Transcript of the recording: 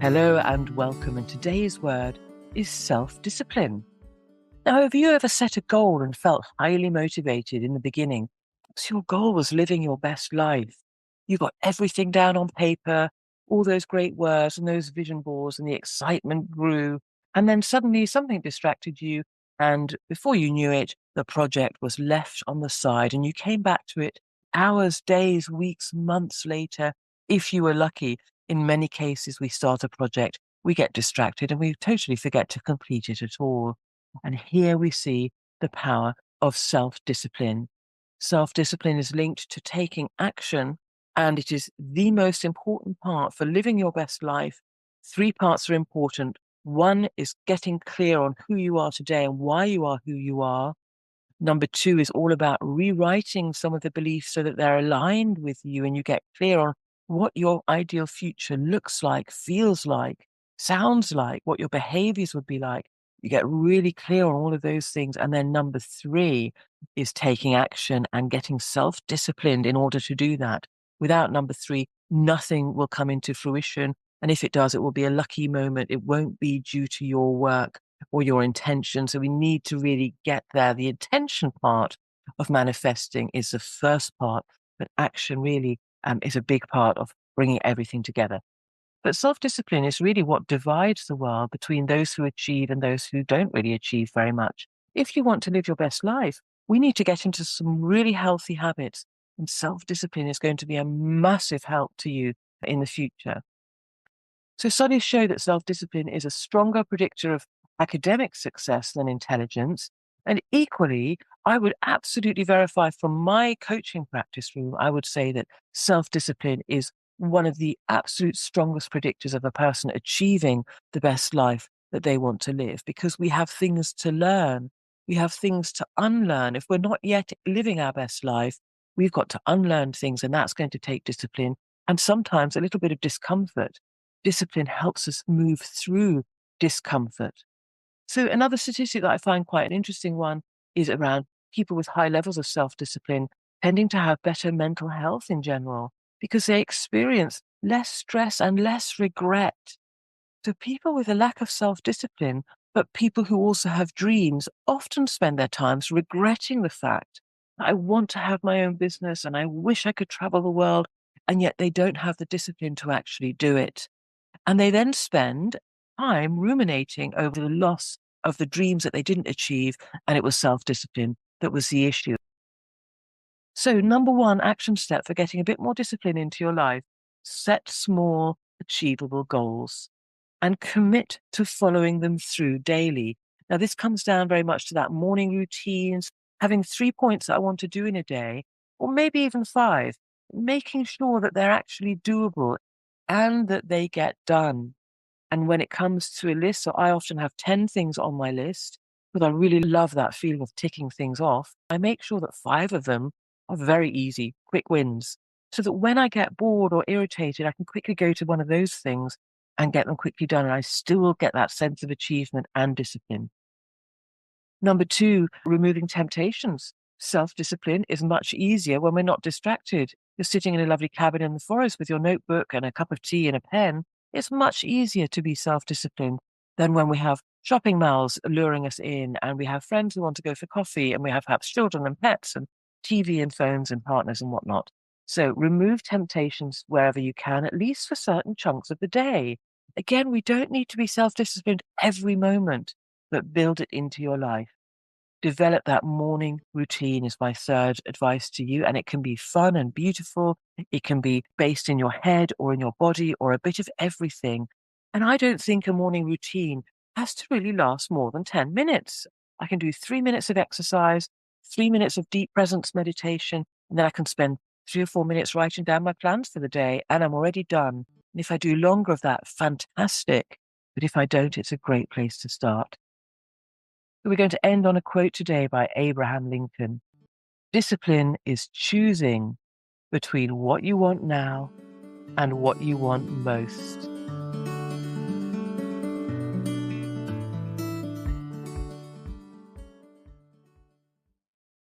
Hello and welcome, and today's word is self-discipline. Now, have you ever set a goal and felt highly motivated in the beginning? So your goal was living your best life. You got everything down on paper, all those great words and those vision boards, and the excitement grew. And then suddenly something distracted you, and before you knew it, the project was left on the side, and you came back to it hours, days, weeks, months later, if you were lucky. In many cases, we start a project, we get distracted, and we totally forget to complete it at all. And here we see the power of self-discipline. Self-discipline is linked to taking action, and it is the most important part for living your best life. Three parts are important. One is getting clear on who you are today and why you are who you are. Number two is all about rewriting some of the beliefs so that they're aligned with you and you get clear on what your ideal future looks like, feels like, sounds like, what your behaviors would be like. You get really clear on all of those things. And then number three is taking action and getting self-disciplined in order to do that. Without number three, nothing will come into fruition. And if it does, it will be a lucky moment. It won't be due to your work or your intention. So we need to really get there. The intention part of manifesting is the first part, but action really is a big part of bringing everything together. But self-discipline is really what divides the world between those who achieve and those who don't really achieve very much. If you want to live your best life, we need to get into some really healthy habits, and self-discipline is going to be a massive help to you in the future. So studies show that self-discipline is a stronger predictor of academic success than intelligence. And equally, I would absolutely verify from my coaching practice room, I would say that self-discipline is one of the absolute strongest predictors of a person achieving the best life that they want to live, because we have things to learn. We have things to unlearn. If we're not yet living our best life, we've got to unlearn things, and that's going to take discipline and sometimes a little bit of discomfort. Discipline helps us move through discomfort. So another statistic that I find quite an interesting one is around people with high levels of self-discipline tending to have better mental health in general because they experience less stress and less regret. So people with a lack of self-discipline, but people who also have dreams, often spend their times regretting the fact that I want to have my own business and I wish I could travel the world, and yet they don't have the discipline to actually do it. And they then spend time ruminating over the loss of the dreams that they didn't achieve, and it was self-discipline that was the issue. So number one action step for getting a bit more discipline into your life: set small, achievable goals and commit to following them through daily. Now, this comes down very much to that morning routines, having 3 points that I want to do in a day, or maybe even 5, making sure that they're actually doable and that they get done. And when it comes to a list, so I often have 10 things on my list because I really love that feeling of ticking things off. I make sure that 5 of them are very easy, quick wins, so that when I get bored or irritated, I can quickly go to one of those things and get them quickly done. And I still get that sense of achievement and discipline. Number two, removing temptations. Self-discipline is much easier when we're not distracted. You're sitting in a lovely cabin in the forest with your notebook and a cup of tea and a pen. It's much easier to be self-disciplined than when we have shopping malls luring us in, and we have friends who want to go for coffee, and we have perhaps children and pets and TV and phones and partners and whatnot. So remove temptations wherever you can, at least for certain chunks of the day. Again, we don't need to be self-disciplined every moment, but build it into your life. Develop that morning routine is my third advice to you. And it can be fun and beautiful. It can be based in your head or in your body or a bit of everything. And I don't think a morning routine has to really last more than 10 minutes. I can do 3 minutes of exercise, 3 minutes of deep presence meditation, and then I can spend 3 or 4 minutes writing down my plans for the day, and I'm already done. And if I do longer of that, fantastic. But if I don't, it's a great place to start. We're going to end on a quote today by Abraham Lincoln. Discipline is choosing between what you want now and what you want most.